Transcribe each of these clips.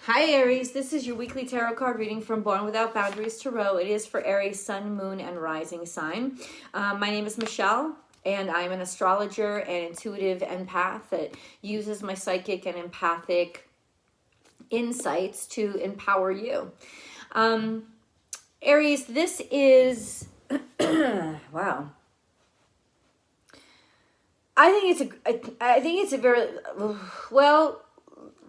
Hi Aries, this is your weekly tarot card reading from Born Without Boundaries Tarot. It is for Aries, Sun, Moon, and Rising sign. My name is Michelle, and I'm an astrologer and intuitive empath that uses my psychic and empathic insights to empower you. Aries, this is... wow. I think it's a very... well...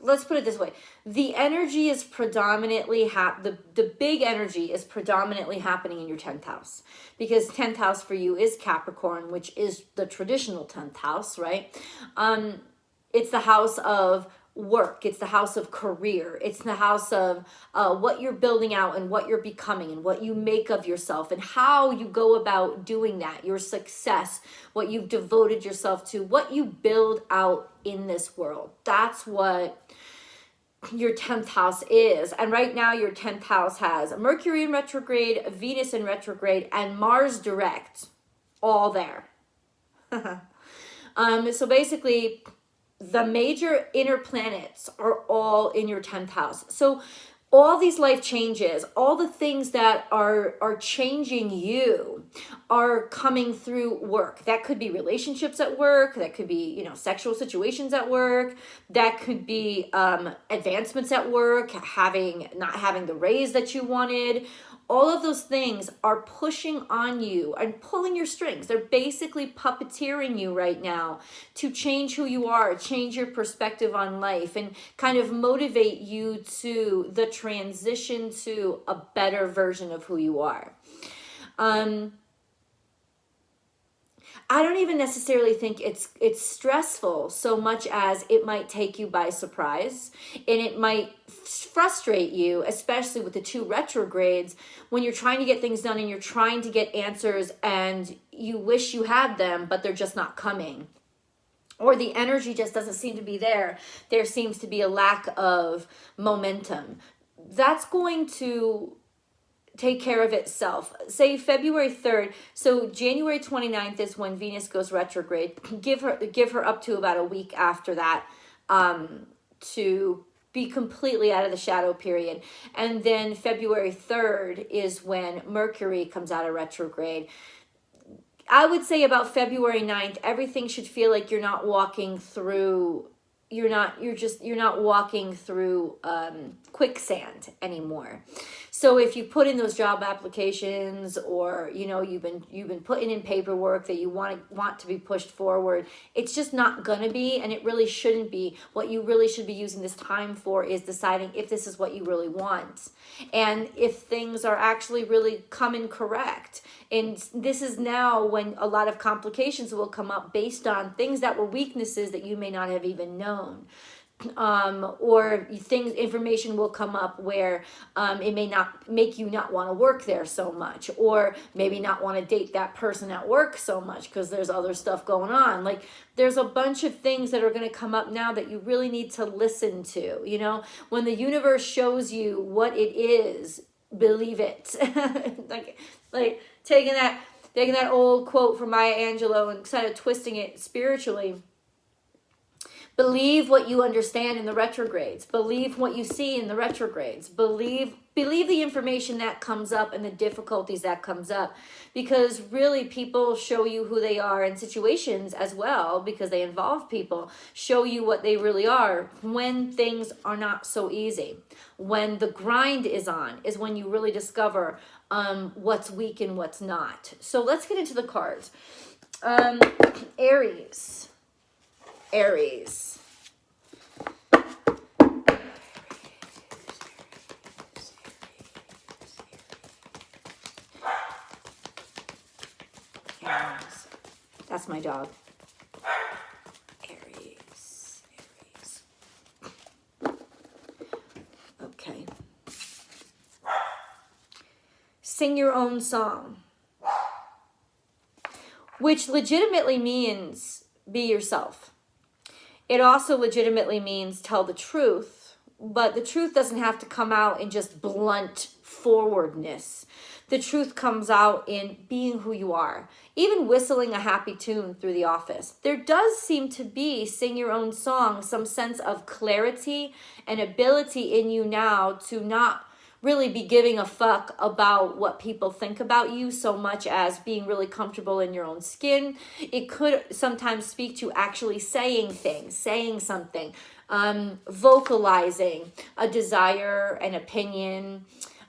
let's put it this way. The energy is predominantly, the big energy is predominantly happening in your 10th house. Because 10th house for you is Capricorn, which is the traditional 10th house, right? It's the house of work. It's the house of career. It's the house of what you're building out and what you're becoming and what you make of yourself and how you go about doing that, your success, what you've devoted yourself to, what you build out in this world. That's what your 10th house is. And right now your 10th house has Mercury in retrograde, Venus in retrograde, and Mars direct, all there. So basically, the major inner planets are all in your 10th house. So all these life changes, all the things that are changing you are coming through work. That could be relationships at work. That could be, sexual situations at work. That could be advancements at work, not having the raise that you wanted. All of those things are pushing on you and pulling your strings. They're basically puppeteering you right now to change who you are, change your perspective on life, and kind of motivate you to the transition to a better version of who you are. I don't even necessarily think it's stressful so much as it might take you by surprise, and it might frustrate you, especially with the two retrogrades, when you're trying to get things done and you're trying to get answers and you wish you had them, but they're just not coming. Or the energy just doesn't seem to be there. There seems to be a lack of momentum. That's going to take care of itself. Say February 3rd. So January 29th is when Venus goes retrograde. Give her up to about a week after that to be completely out of the shadow period. And then February 3rd is when Mercury comes out of retrograde. I would say about February 9th, everything should feel like you're not walking through quicksand anymore. So if you put in those job applications, or you've been putting in paperwork that you want to be pushed forward, it's just not gonna be, and it really shouldn't be. What you really should be using this time for is deciding if this is what you really want, and if things are actually really coming correct. And this is now when a lot of complications will come up based on things that were weaknesses that you may not have even known. Or information will come up where it may not make you not want to work there so much, or maybe not want to date that person at work so much because there's other stuff going on. Like, there's a bunch of things that are going to come up now that you really need to listen to. When the universe shows you what it is, believe it. like taking that old quote from Maya Angelou and kind of twisting it spiritually. Believe what you understand in the retrogrades. Believe what you see in the retrogrades. Believe the information that comes up and the difficulties that comes up. Because really, people show you who they are, in situations as well, because they involve people, show you what they really are when things are not so easy. When the grind is on is when you really discover what's weak and what's not. So let's get into the cards. Aries. That's my dog. Aries. Okay. Sing your own song, which legitimately means be yourself. It also legitimately means tell the truth, but the truth doesn't have to come out in just blunt forwardness. The truth comes out in being who you are. Even whistling a happy tune through the office. There does seem to be, sing your own song, some sense of clarity and ability in you now to not really be giving a fuck about what people think about you so much as being really comfortable in your own skin. It could sometimes speak to actually saying things, saying something, vocalizing a desire, an opinion.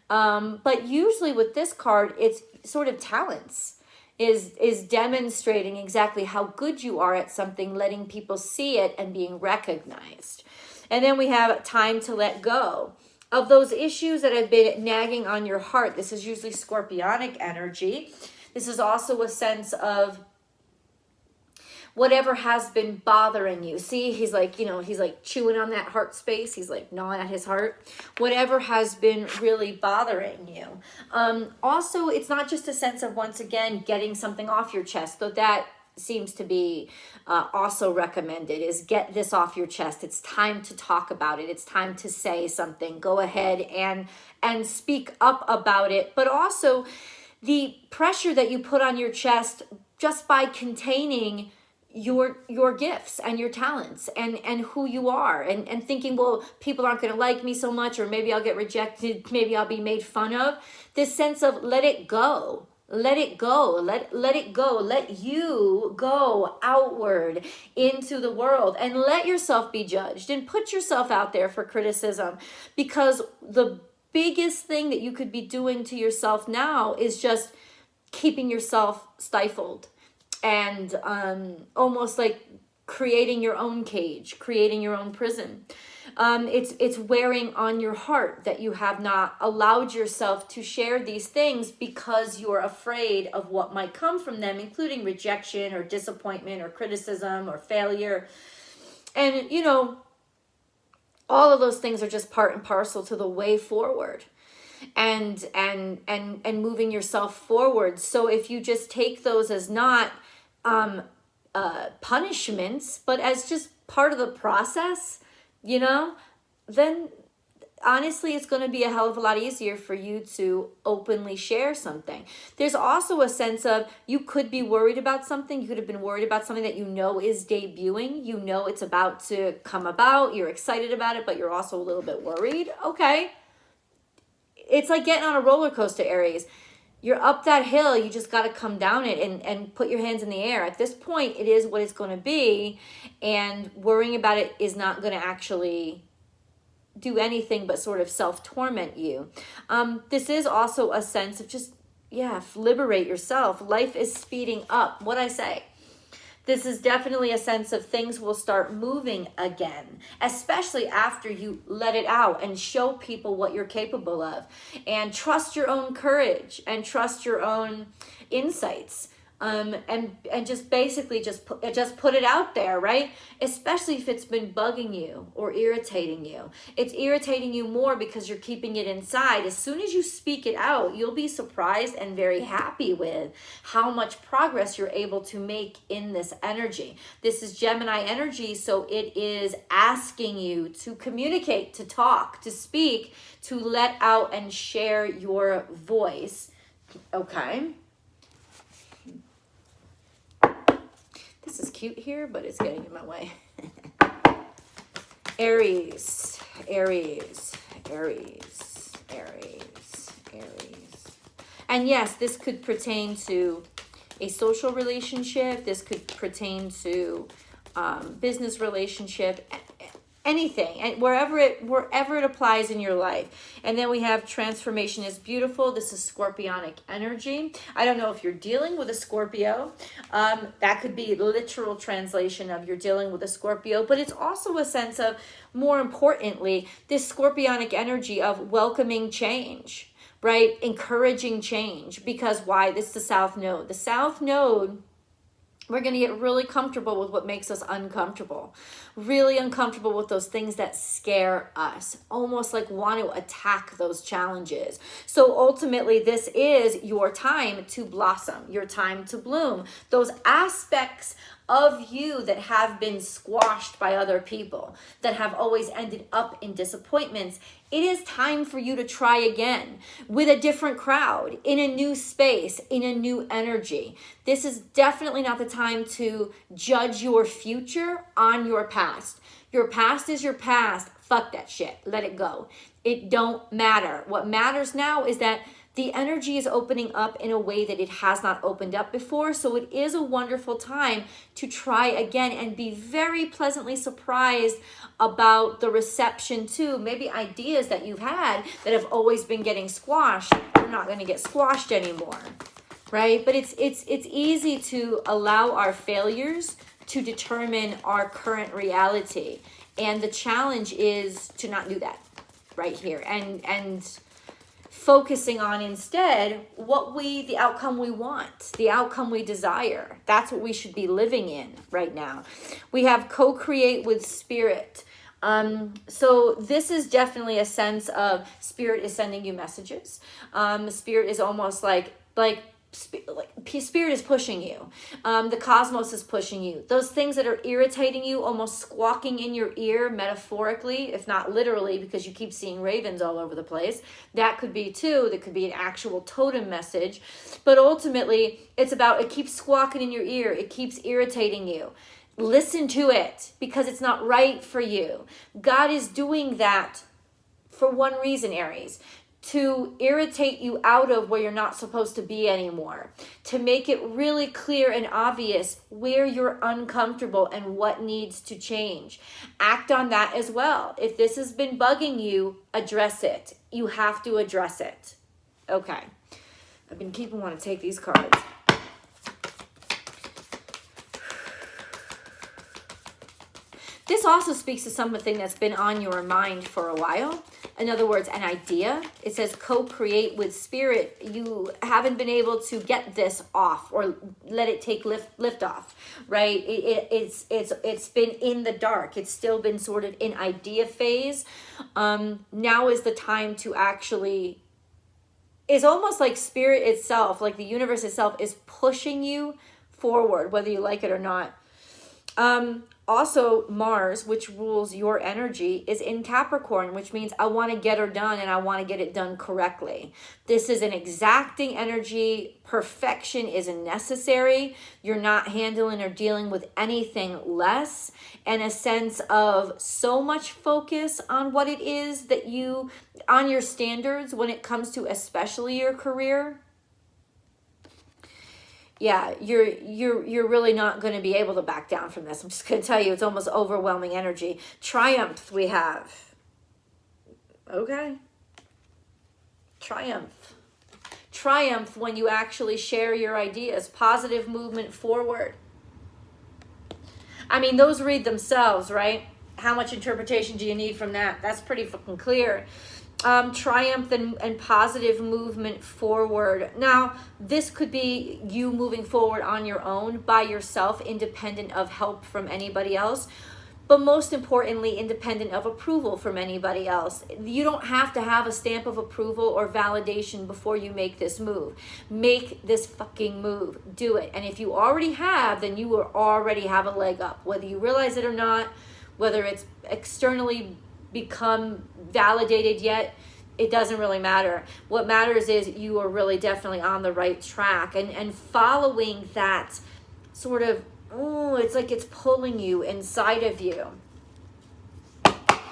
But usually with this card, it's sort of talents, is demonstrating exactly how good you are at something, letting people see it and being recognized. And then we have time to let go of those issues that have been nagging on your heart. This is usually Scorpionic energy. This is also a sense of whatever has been bothering you. See, he's like, he's like chewing on that heart space. He's like gnawing at his heart. Whatever has been really bothering you. Also, it's not just a sense of, once again, getting something off your chest, though that seems to be also recommended, is get this off your chest. It's time to talk about it. It's time to say something. Go ahead and speak up about it. But also the pressure that you put on your chest just by containing your gifts and your talents and who you are, and thinking, well, people aren't going to like me so much, or maybe I'll get rejected, maybe I'll be made fun of. This sense of let it go. Let it go. Let it go. Let you go outward into the world and let yourself be judged and put yourself out there for criticism, because the biggest thing that you could be doing to yourself now is just keeping yourself stifled and almost like creating your own cage, creating your own prison. It's wearing on your heart that you have not allowed yourself to share these things because you're afraid of what might come from them, including rejection or disappointment or criticism or failure. And, all of those things are just part and parcel to the way forward and moving yourself forward. So if you just take those as not punishments, but as just part of the process, then honestly, it's going to be a hell of a lot easier for you to openly share something. There's also a sense of, you could be worried about something. You could have been worried about something that is debuting. It's about to come about. You're excited about it, but you're also a little bit worried. Okay. It's like getting on a roller coaster, Aries. You're up that hill. You just got to come down it and put your hands in the air. At this point, it is what it's going to be. And worrying about it is not going to actually do anything but sort of self-torment you. This is also a sense of just, liberate yourself. Life is speeding up. What I say. This is definitely a sense of things will start moving again, especially after you let it out and show people what you're capable of, and trust your own courage and trust your own insights. And just basically just put it out there, right? Especially if it's been bugging you or irritating you. It's irritating you more because you're keeping it inside. As soon as you speak it out, you'll be surprised and very happy with how much progress you're able to make in this energy. This is Gemini energy, so it is asking you to communicate, to talk, to speak, to let out and share your voice. Okay? This is cute here, but it's getting in my way. Aries, Aries, Aries, Aries, Aries. And yes, this could pertain to a social relationship. This could pertain to business relationship, anything, and wherever it applies in your life. And then we have transformation is beautiful. This is Scorpionic energy. I don't know if you're dealing with a Scorpio. That could be literal translation of you're dealing with a Scorpio, but it's also a sense of, more importantly, this Scorpionic energy of welcoming change, right? Encouraging change. Because why? This is the South Node. The South Node, we're going to get really comfortable with what makes us uncomfortable. really uncomfortable with those things that scare us, almost like want to attack those challenges. So ultimately, this is your time to blossom, your time to bloom. Those aspects of you that have been squashed by other people, that have always ended up in disappointments, it is time for you to try again with a different crowd, in a new space, in a new energy. This is definitely not the time to judge your future on your past. Your past is your past. Fuck that shit. Let it go. It don't matter. What matters now is that the energy is opening up in a way that it has not opened up before. So it is a wonderful time to try again and be very pleasantly surprised about the reception to maybe ideas that you've had that have always been getting squashed. They're not going to get squashed anymore, right? But it's easy to allow our failures to determine our current reality. And the challenge is to not do that right here. And focusing on instead the outcome we want, the outcome we desire. That's what we should be living in right now. We have co-create with spirit. So this is definitely a sense of spirit is sending you messages. Spirit is almost like spirit is pushing you. The cosmos is pushing you. Those things that are irritating you, almost squawking in your ear, metaphorically, if not literally, because you keep seeing ravens all over the place. That could be too. That could be an actual totem message. But ultimately, it's about, it keeps squawking in your ear. It keeps irritating you. Listen to it, because it's not right for you. God is doing that for one reason, Aries. To irritate you out of where you're not supposed to be anymore. To make it really clear and obvious where you're uncomfortable and what needs to change. Act on that as well. If this has been bugging you, address it. You have to address it. Okay. I've been keeping wanting to take these cards. This also speaks to something that's been on your mind for a while. In other words, an idea. It says co-create with spirit. You haven't been able to get this off or let it take lift off, right? It's been in the dark. It's still been sort of in idea phase. Now is the time to actually, it's almost like spirit itself, like the universe itself is pushing you forward, whether you like it or not. Also, Mars, which rules your energy, is in Capricorn, which means I want to get her done and I want to get it done correctly. This is an exacting energy. Perfection isn't necessary. You're not handling or dealing with anything less. And a sense of so much focus on what it is that on your standards when it comes to especially your career. Yeah, you're really not going to be able to back down from this. I'm just going to tell you, it's almost overwhelming energy. Triumph we have. Okay. Triumph. Triumph when you actually share your ideas. Positive movement forward. I mean, those read themselves, right? How much interpretation do you need from that? That's pretty fucking clear. Triumph and positive movement forward. Now, this could be you moving forward on your own, by yourself, independent of help from anybody else. But most importantly, independent of approval from anybody else. You don't have to have a stamp of approval or validation before you make this move. Make this fucking move. Do it. And if you already have, then you will already have a leg up. Whether you realize it or not, whether it's externally become validated yet, it doesn't really matter. What matters is you are really definitely on the right track and following that sort of, it's like it's pulling you inside of you.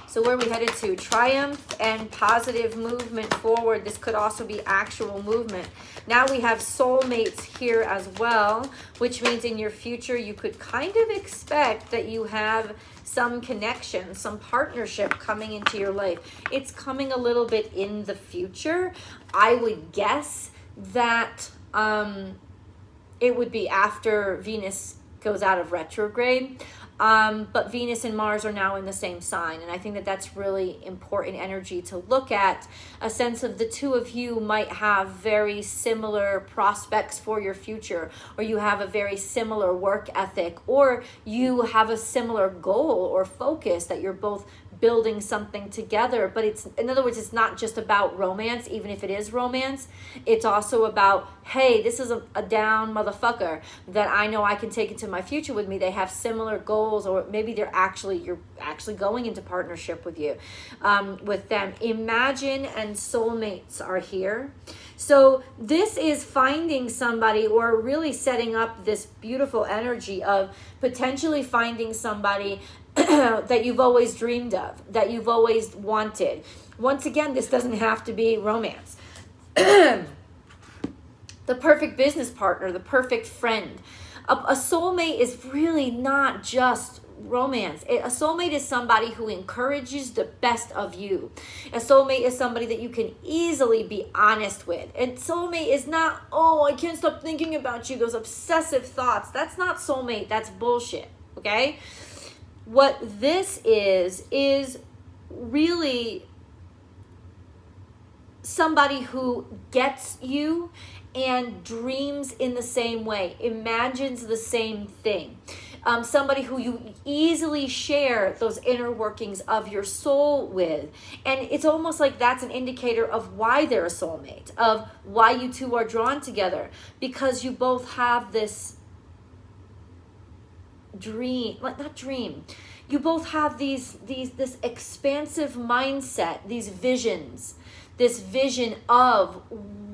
So where are we headed to? Triumph and positive movement forward. This could also be actual movement. Now we have soulmates here as well, which means in your future you could kind of expect that you have some connection, some partnership coming into your life. It's coming a little bit in the future. I would guess that it would be after Venus goes out of retrograde. But Venus and Mars are now in the same sign. And I think that that's really important energy to look at. A sense of the two of you might have very similar prospects for your future, or you have a very similar work ethic, or you have a similar goal or focus that you're both building something together. But it's, in other words, it's not just about romance, even if it is romance. It's also about, hey, this is a down motherfucker that I know I can take into my future with me. They have similar goals, or maybe you're actually going into partnership with you, with them. Imagine and soulmates are here. So this is finding somebody, or really setting up this beautiful energy of potentially finding somebody that you've always dreamed of, that you've always wanted. Once again, this doesn't have to be romance. The perfect business partner, the perfect friend. A soulmate is really not just romance. A soulmate is somebody who encourages the best of you. A soulmate is somebody that you can easily be honest with. And soulmate is not, oh, I can't stop thinking about you, those obsessive thoughts. That's not soulmate. That's bullshit. Okay? What this is really somebody who gets you and dreams in the same way, imagines the same thing. Somebody who you easily share those inner workings of your soul with. And it's almost like that's an indicator of why they're a soulmate, of why you two are drawn together, because you both have this dream, not dream, you both have this expansive mindset, these visions, this vision of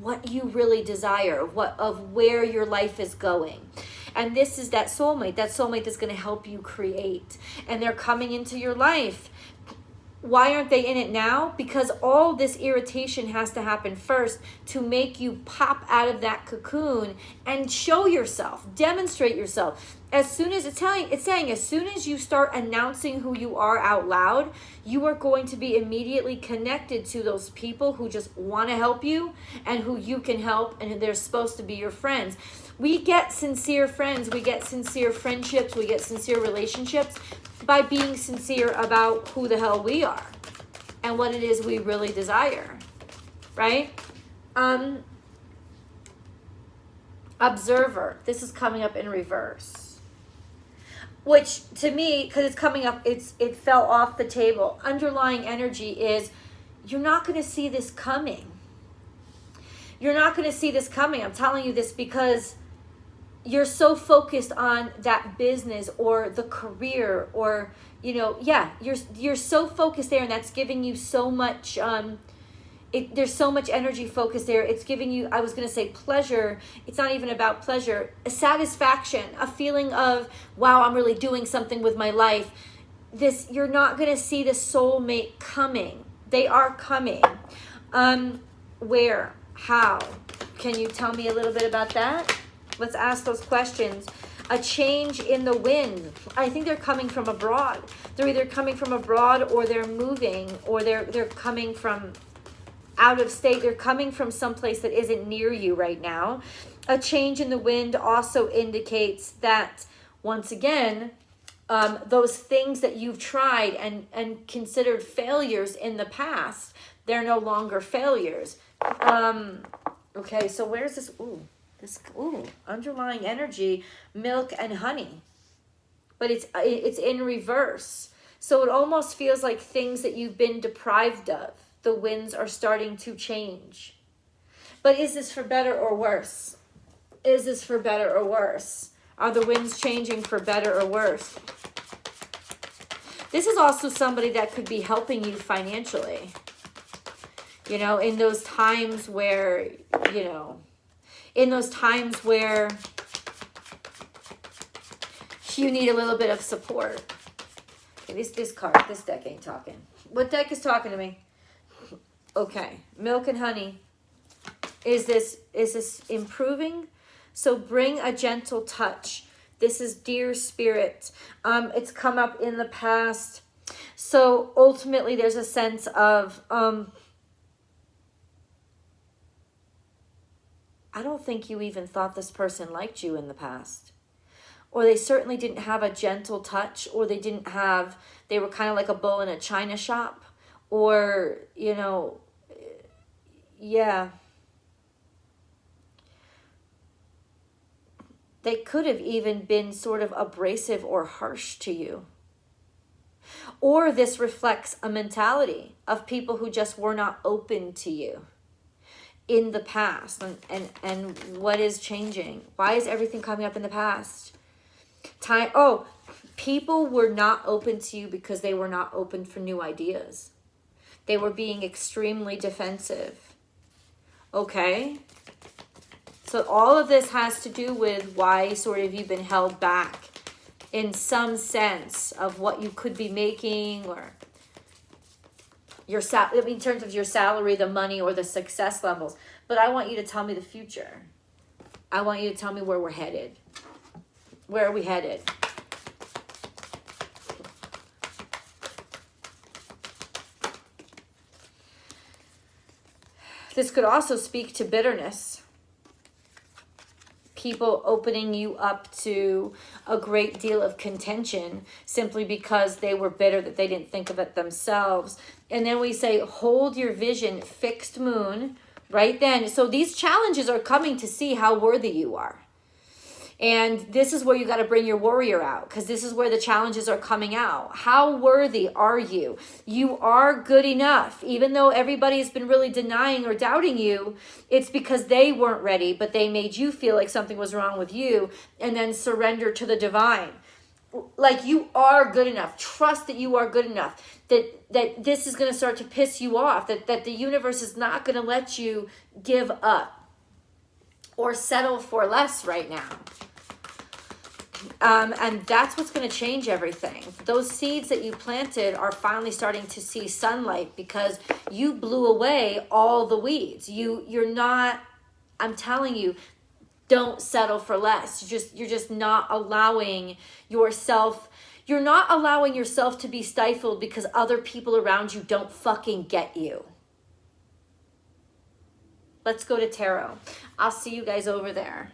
what you really desire, of where your life is going. And this is that soulmate that's going to help you create. And they're coming into your life. Why aren't they in it now? Because all this irritation has to happen first to make you pop out of that cocoon and show yourself, demonstrate yourself. As soon as it's saying, as soon as you start announcing who you are out loud, you are going to be immediately connected to those people who just want to help you and who you can help, and they're supposed to be your friends. We get sincere friends, we get sincere friendships, we get sincere relationships by being sincere about who the hell we are and what it is we really desire, right? Observer, this is coming up in reverse, which to me, because it's coming up, it fell off the table. Underlying energy is you're not going to see this coming. You're not going to see this coming. I'm telling you this because you're so focused on that business or the career, or you're so focused there, and that's giving you so much there's so much energy focused there. It's giving you, I was going to say pleasure. It's not even about pleasure. A satisfaction, a feeling of, wow, I'm really doing something with my life. You're not going to see the soulmate coming. They are coming. Where? How? Can you tell me a little bit about that? Let's ask those questions. A change in the wind. I think they're coming from abroad. They're either coming from abroad, or they're moving, or they're coming from out of state. They're coming from someplace that isn't near you right now. A change in the wind also indicates that, once again, those things that you've tried and considered failures in the past, they're no longer failures. Okay, so where's this? Underlying energy, milk and honey. But it's in reverse. So it almost feels like things that you've been deprived of, the winds are starting to change. But is this for better or worse? Is this for better or worse? Are the winds changing for better or worse? This is also somebody that could be helping you financially. In those times where, you need a little bit of support. Okay, this deck ain't talking. What deck is talking to me? Okay, milk and honey. Is this improving? So bring a gentle touch. This is dear spirit. It's come up in the past. So ultimately there's a sense of, I don't think you even thought this person liked you in the past. or they certainly didn't have a gentle touch, or they were kind of like a bull in a china shop, or, you know, yeah. They could have even been sort of abrasive or harsh to you. Or this reflects a mentality of people who just were not open to you in the past. And what is changing? Why is everything coming up in the past? People were not open to you because they were not open for new ideas. They were being extremely defensive. Okay? So all of this has to do with why sort of you've been held back in some sense of what you could be making, or in terms of your salary, the money, or the success levels. But I want you to tell me the future. I want you to tell me where we're headed. Where are we headed? This could also speak to bitterness. People opening you up to a great deal of contention simply because they were bitter that they didn't think of it themselves. And then we say, hold your vision, fixed moon, right then. So these challenges are coming to see how worthy you are. And this is where you got to bring your warrior out, because this is where the challenges are coming out. How worthy are you? You are good enough. Even though everybody's been really denying or doubting you, it's because they weren't ready, but they made you feel like something was wrong with you, and then surrender to the divine. Like, you are good enough. Trust that you are good enough. That this is going to start to piss you off. That the universe is not going to let you give up or settle for less right now. And that's what's going to change everything. Those seeds that you planted are finally starting to see sunlight because you blew away all the weeds. You're not, I'm telling you, don't settle for less. You're just not allowing yourself, you're not allowing yourself to be stifled because other people around you don't fucking get you. Let's go to tarot. I'll see you guys over there.